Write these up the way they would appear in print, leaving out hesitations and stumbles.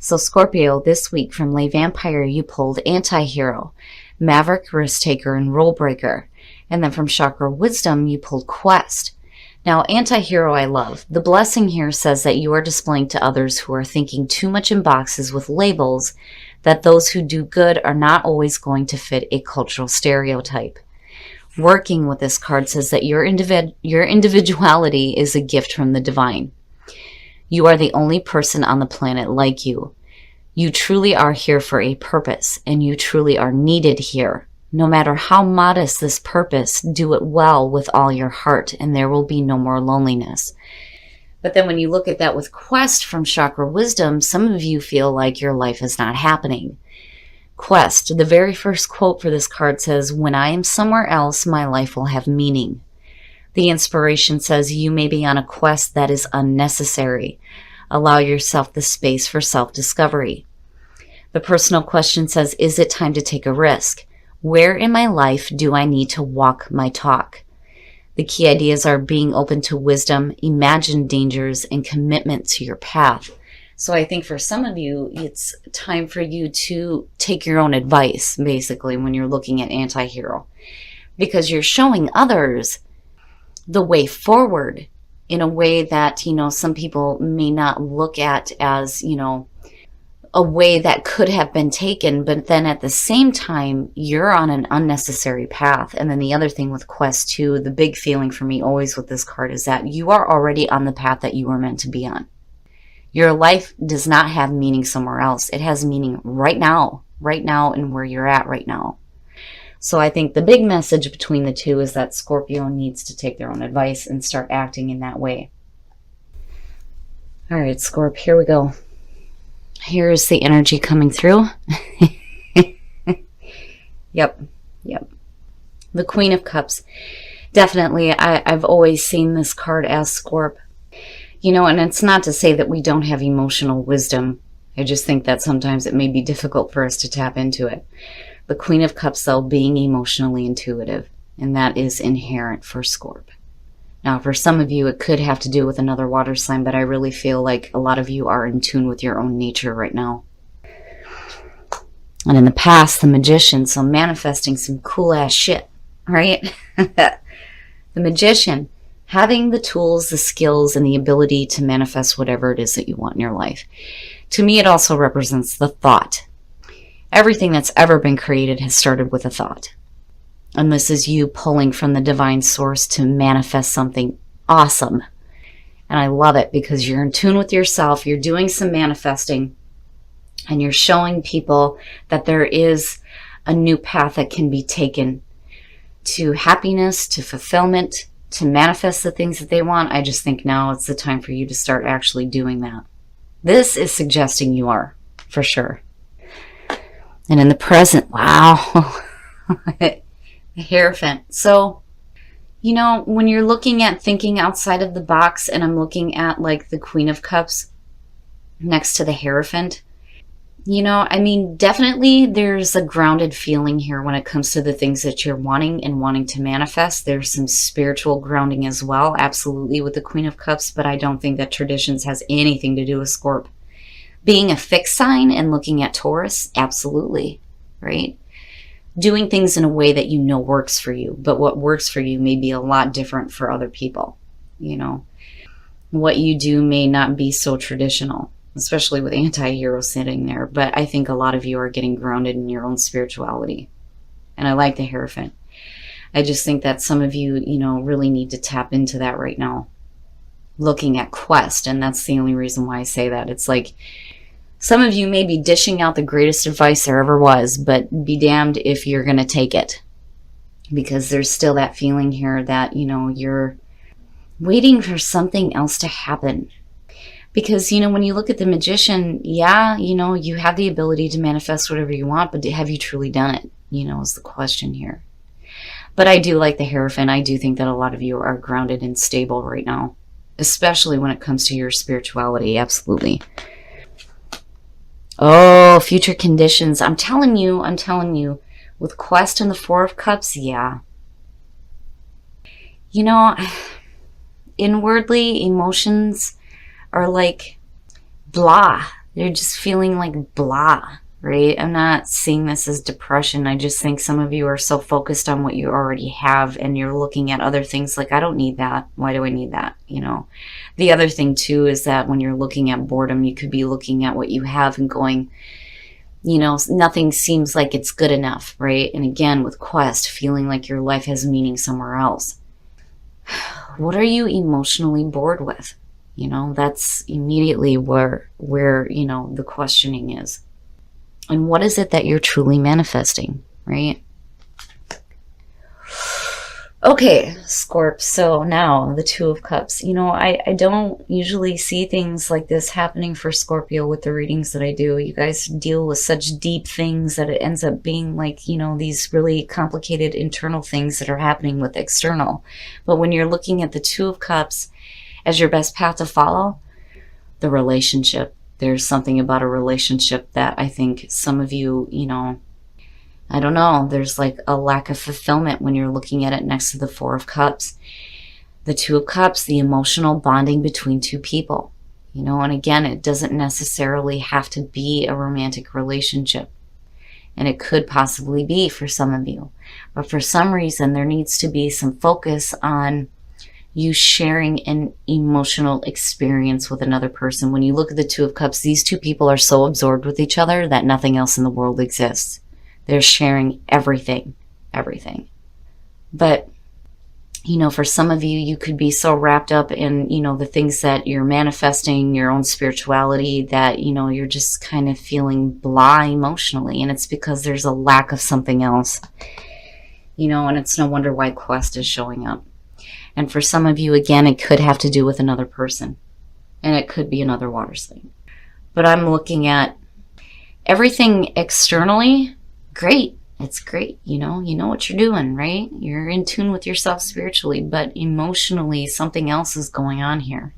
So Scorpio, this week from Lay Vampire, you pulled Anti-Hero, Maverick, Risk Taker, and Rule Breaker. And then from Chakra Wisdom, you pulled Quest. Now, Anti-Hero I love. The blessing here says that you are displaying to others who are thinking too much in boxes with labels that those who do good are not always going to fit a cultural stereotype. Working with this card says that your individuality is a gift from the divine. You are the only person on the planet like you. You truly are here for a purpose, and you truly are needed here. No matter how modest this purpose, do it well with all your heart, and there will be no more loneliness. But then when you look at that with Quest from Chakra Wisdom, some of you feel like your life is not happening. Quest, the very first quote for this card says, "When I am somewhere else, my life will have meaning." The inspiration says you may be on a quest that is unnecessary. Allow yourself the space for self-discovery. The personal question says, is it time to take a risk? Where in my life do I need to walk my talk? The key ideas are being open to wisdom, imagined dangers, and commitment to your path. So I think for some of you, it's time for you to take your own advice, basically, when you're looking at Anti-Hero. Because you're showing others the way forward in a way that, some people may not look at as, a way that could have been taken, but then at the same time, you're on an unnecessary path. And then the other thing with Quest 2, the big feeling for me always with this card is that you are already on the path that you were meant to be on. Your life does not have meaning somewhere else. It has meaning right now and where you're at right now. So I think the big message between the two is that Scorpio needs to take their own advice and start acting in that way. All right, Scorp, here we go. Here's the energy coming through. Yep. The Queen of Cups. Definitely, I've always seen this card as Scorp. And it's not to say that we don't have emotional wisdom. I just think that sometimes it may be difficult for us to tap into it. The Queen of Cups, though, being emotionally intuitive, and that is inherent for Scorp. Now, for some of you, it could have to do with another water sign, but I really feel like a lot of you are in tune with your own nature right now. And in the past, the Magician, so manifesting some cool-ass shit, right? The Magician, having the tools, the skills, and the ability to manifest whatever it is that you want in your life. To me, it also represents the thought. Everything that's ever been created has started with a thought. And this is you pulling from the divine source to manifest something awesome. And I love it because you're in tune with yourself. You're doing some manifesting. And you're showing people that there is a new path that can be taken to happiness, to fulfillment, to manifest the things that they want. I just think now it's the time for you to start actually doing that. This is suggesting you are, for sure. And in the present, wow, the Hierophant. So, when you're looking at thinking outside of the box, and I'm looking at like the Queen of Cups next to the Hierophant, definitely there's a grounded feeling here when it comes to the things that you're wanting to manifest. There's some spiritual grounding as well, absolutely, with the Queen of Cups, but I don't think that traditions has anything to do with Scorp. Being a fixed sign and looking at Taurus, absolutely, right? Doing things in a way that works for you, but what works for you may be a lot different for other people. What you do may not be so traditional, especially with Anti-Hero sitting there, but I think a lot of you are getting grounded in your own spirituality. And I like the Hierophant. I just think that some of you, really need to tap into that right now. Looking at Quest, and that's the only reason why I say that. It's like some of you may be dishing out the greatest advice there ever was, but be damned if you're going to take it. Because there's still that feeling here that, you're waiting for something else to happen. Because, when you look at the Magician, yeah, you have the ability to manifest whatever you want, but have you truly done it? Is the question here. But I do like the Hierophant. I do think that a lot of you are grounded and stable right now. Especially when it comes to your spirituality, absolutely. Oh, future conditions. I'm telling you, with Quest and the Four of Cups, yeah. Inwardly, emotions are like blah. You're just feeling like blah, right? I'm not seeing this as depression. I just think some of you are so focused on what you already have and you're looking at other things like, I don't need that. Why do I need that? You know, the other thing too is that when you're looking at boredom, you could be looking at what you have and going, you know, nothing seems like it's good enough, right? And again, with quest, feeling like your life has meaning somewhere else. What are you emotionally bored with? You know, that's immediately where, you know, the questioning is. And what is it that you're truly manifesting, right? Okay, Scorp, so now the Two of Cups. You know, I don't usually see things like this happening for Scorpio with the readings that I do. You guys deal with such deep things that it ends up being like, you know, these really complicated internal things that are happening with external. But when you're looking at the Two of Cups as your best path to follow, the relationship. There's something about a relationship that I think some of you, you know, I don't know, there's like a lack of fulfillment when you're looking at it next to the Four of Cups. The Two of Cups, the emotional bonding between two people, you know, and again, it doesn't necessarily have to be a romantic relationship. And it could possibly be for some of you. But for some reason, there needs to be some focus on you sharing an emotional experience with another person. When you look at the Two of Cups, these two people are so absorbed with each other that nothing else in the world exists. They're sharing everything, everything. But, you know, for some of you, you could be so wrapped up in, you know, the things that you're manifesting, your own spirituality, that, you know, you're just kind of feeling blah emotionally. And it's because there's a lack of something else, you know, and it's no wonder why quest is showing up. And for some of you, again, it could have to do with another person. And it could be another water sign. But I'm looking at everything externally. Great. It's great. You know what you're doing, right? You're in tune with yourself spiritually. But emotionally, something else is going on here.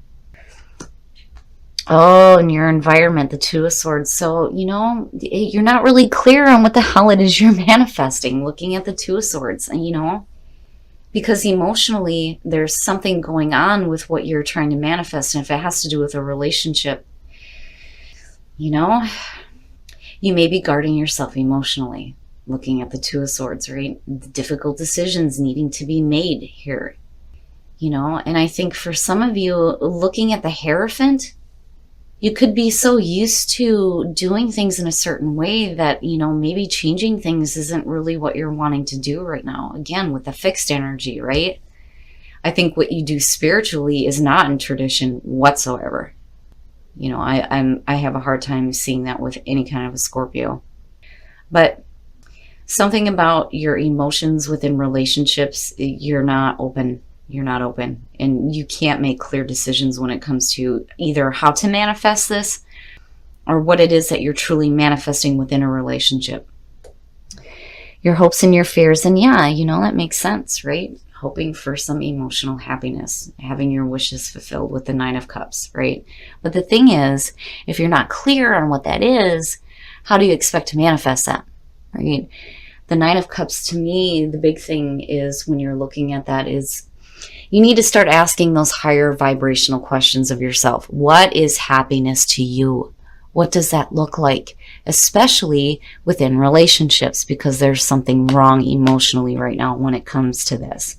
Oh, and your environment, the Two of Swords. So, you know, you're not really clear on what the hell it is you're manifesting, looking at the Two of Swords, you know. Because emotionally, there's something going on with what you're trying to manifest. And if it has to do with a relationship, you know, you may be guarding yourself emotionally, looking at the Two of Swords, right? The difficult decisions needing to be made here, you know. And I think for some of you, looking at the Hierophant, you could be so used to doing things in a certain way that, you know, maybe changing things isn't really what you're wanting to do right now. Again, with the fixed energy, right? I think what you do spiritually is not in tradition whatsoever. You know, I have a hard time seeing that with any kind of a Scorpio. But something about your emotions within relationships, you're not open. You're not open, and you can't make clear decisions when it comes to either how to manifest this or what it is that you're truly manifesting within a relationship. Your hopes and your fears, and yeah, you know, that makes sense, right? Hoping for some emotional happiness, having your wishes fulfilled with the Nine of Cups, right? But the thing is, if you're not clear on what that is, how do you expect to manifest that, right? The Nine of Cups, to me, the big thing is when you're looking at that is you need to start asking those higher vibrational questions of yourself. What is happiness to you? What does that look like? Especially within relationships, because there's something wrong emotionally right now when it comes to this.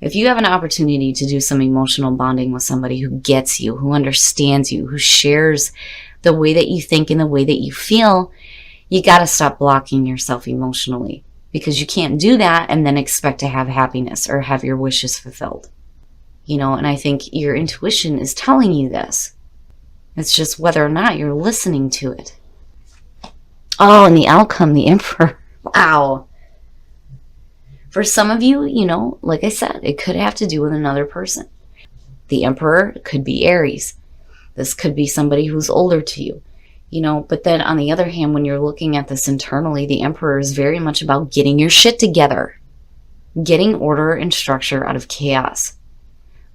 If you have an opportunity to do some emotional bonding with somebody who gets you, who understands you, who shares the way that you think and the way that you feel, you got to stop blocking yourself emotionally. Because you can't do that and then expect to have happiness or have your wishes fulfilled. You know, and I think your intuition is telling you this. It's just whether or not you're listening to it. Oh, and the outcome, the Emperor. Wow. For some of you, you know, like I said, it could have to do with another person. The Emperor could be Aries. This could be somebody who's older to you. You know, but then on the other hand, when you're looking at this internally, the Emperor is very much about getting your shit together, getting order and structure out of chaos.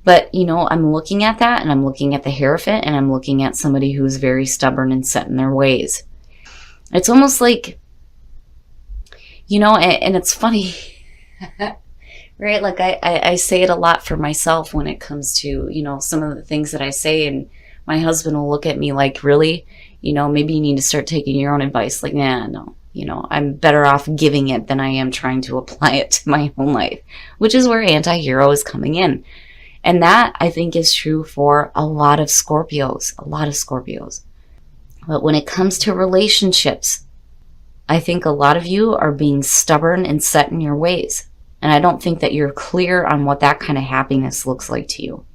But, you know, I'm looking at that, and I'm looking at the Hierophant, and I'm looking at somebody who's very stubborn and set in their ways. It's almost like, you know, and it's funny, right? Like I say it a lot for myself when it comes to, you know, some of the things that I say, and my husband will look at me like, really? You know, maybe you need to start taking your own advice. Like, nah, no. You know, I'm better off giving it than I am trying to apply it to my own life, which is where anti-hero is coming in. And that, I think, is true for a lot of Scorpios, But when it comes to relationships, I think a lot of you are being stubborn and set in your ways. And I don't think that you're clear on what that kind of happiness looks like to you.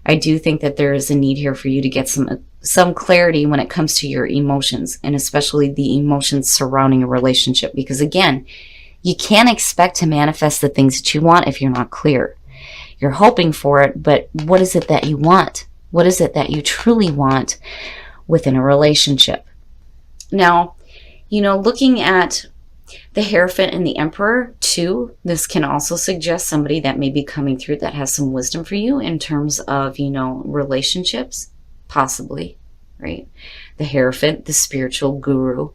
I do think that there is a need here for you to get some clarity when it comes to your emotions, and especially the emotions surrounding a relationship. Because again, you can't expect to manifest the things that you want if you're not clear. You're hoping for it, but what is it that you want? What is it that you truly want within a relationship? Now, you know, looking at the Hierophant and the Emperor too, this can also suggest somebody that may be coming through that has some wisdom for you in terms of, you know, relationships, possibly, right? The Hierophant, the spiritual guru,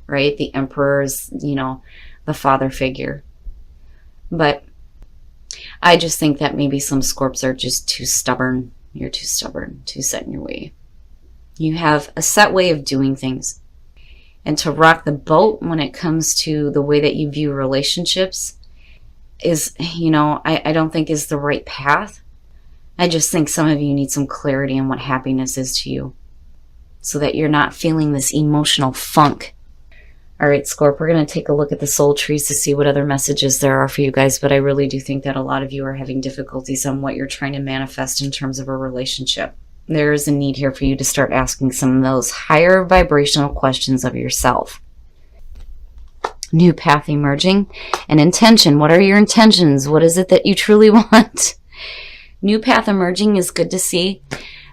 right? The Emperor is, you know, the father figure. But I just think that maybe some Scorps are just too stubborn. You're too stubborn, too set in your way. You have a set way of doing things. And to rock the boat when it comes to the way that you view relationships is, you know, I don't think is the right path. I just think some of you need some clarity on what happiness is to you, so that you're not feeling this emotional funk. All right, Scorp, we're going to take a look at the soul trees to see what other messages there are for you guys. But I really do think that a lot of you are having difficulties on what you're trying to manifest in terms of a relationship. There is a need here for you to start asking some of those higher vibrational questions of yourself. New path emerging. And intention. What are your intentions? What is it that you truly want? New path emerging is good to see,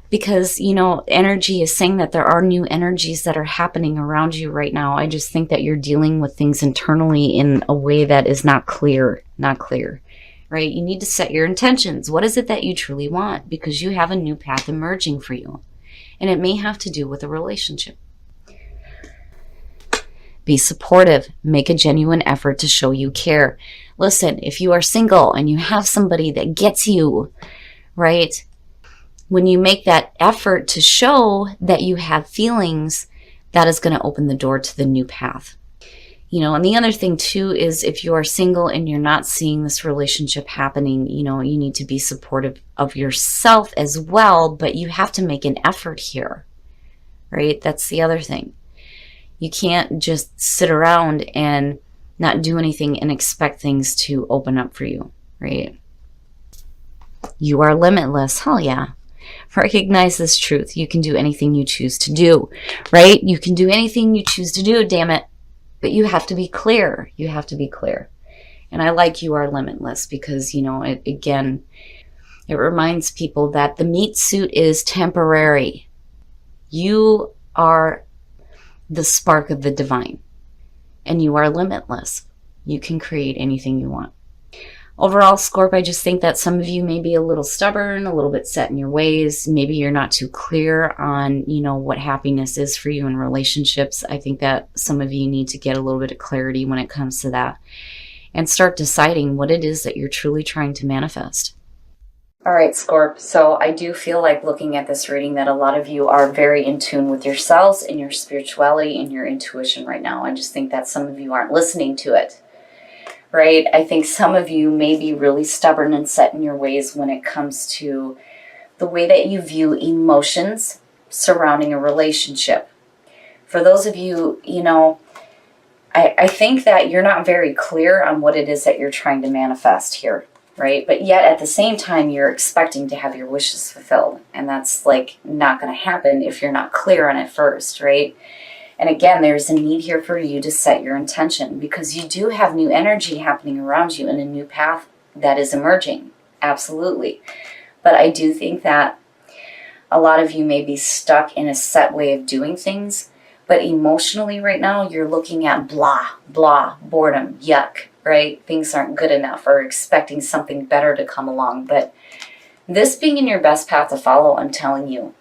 because, you know, energy is saying that there are new energies that are happening around you right now. I just think that you're dealing with things internally in a way that is not clear. Right? You need to set your intentions. What is it that you truly want? Because you have a new path emerging for you. And it may have to do with a relationship. Be supportive. Make a genuine effort to show you care. Listen, if you are single and you have somebody that gets you, right? When you make that effort to show that you have feelings, that is going to open the door to the new path. You know, and the other thing too is, if you are single and you're not seeing this relationship happening, you know, you need to be supportive of yourself as well, but you have to make an effort here, right? That's the other thing. You can't just sit around and not do anything and expect things to open up for you, right? You are limitless. Hell yeah. Recognize this truth. You can do anything you choose to do, right? You can do anything you choose to do, damn it. But you have to be clear. You have to be clear. And I like you are limitless, because, you know, it reminds people that the meat suit is temporary. You are the spark of the divine. And you are limitless. You can create anything you want. Overall, Scorp, I just think that some of you may be a little stubborn, a little bit set in your ways. Maybe you're not too clear on, you know, what happiness is for you in relationships. I think that some of you need to get a little bit of clarity when it comes to that, and start deciding what it is that you're truly trying to manifest. All right, Scorp. So I do feel like, looking at this reading, that a lot of you are very in tune with yourselves and your spirituality and your intuition right now. I just think that some of you aren't listening to it. Right? I think some of you may be really stubborn and set in your ways when it comes to the way that you view emotions surrounding a relationship. For those of you, you know, I think that you're not very clear on what it is that you're trying to manifest here, right? But yet at the same time, you're expecting to have your wishes fulfilled. And that's like not going to happen if you're not clear on it first, right? And again, there's a need here for you to set your intention, because you do have new energy happening around you and a new path that is emerging. Absolutely. But I do think that a lot of you may be stuck in a set way of doing things. But emotionally right now, you're looking at blah, blah, boredom, yuck, right? Things aren't good enough, or expecting something better to come along. But this being in your best path to follow, I'm telling you,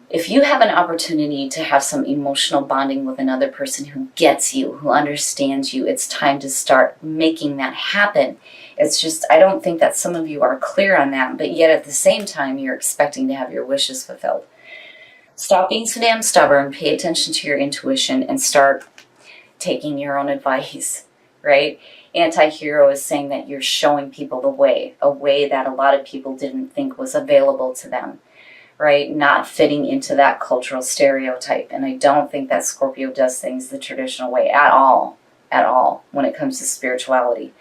if you have an opportunity to have some emotional bonding with another person who gets you, who understands you, it's time to start making that happen. It's just, I don't think that some of you are clear on that, but yet at the same time, you're expecting to have your wishes fulfilled. Stop being so damn stubborn, pay attention to your intuition, and start taking your own advice, right? Anti-hero is saying that you're showing people the way, a way that a lot of people didn't think was available to them, right? Not fitting into that cultural stereotype. And I don't think that Scorpio does things the traditional way at all, when it comes to spirituality.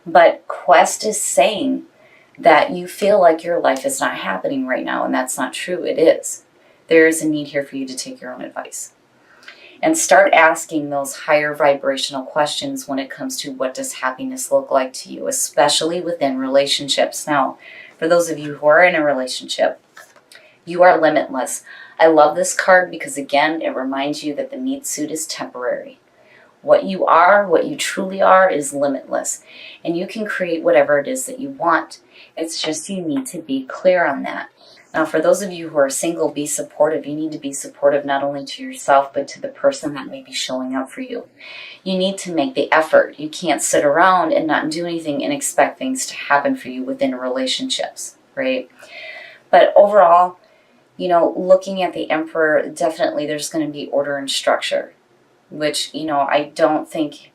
But Quest is saying that you feel like your life is not happening right now, and that's not true. It is. There is a need here for you to take your own advice. And start asking those higher vibrational questions when it comes to what does happiness look like to you, especially within relationships. Now, for those of you who are in a relationship, you are limitless. I love this card because, again, it reminds you that the meat suit is temporary. What you are, what you truly are, is limitless. And you can create whatever it is that you want. It's just you need to be clear on that. Now, for those of you who are single, be supportive. You need to be supportive not only to yourself, but to the person that may be showing up for you. You need to make the effort. You can't sit around and not do anything and expect things to happen for you within relationships, right? But overall, you know, looking at the Emperor, definitely there's going to be order and structure, which, you know, I don't think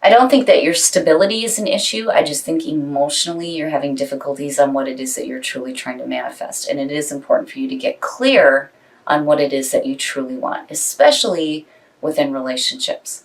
that your stability is an issue. I just think emotionally you're having difficulties on what it is that you're truly trying to manifest. And it is important for you to get clear on what it is that you truly want, especially within relationships.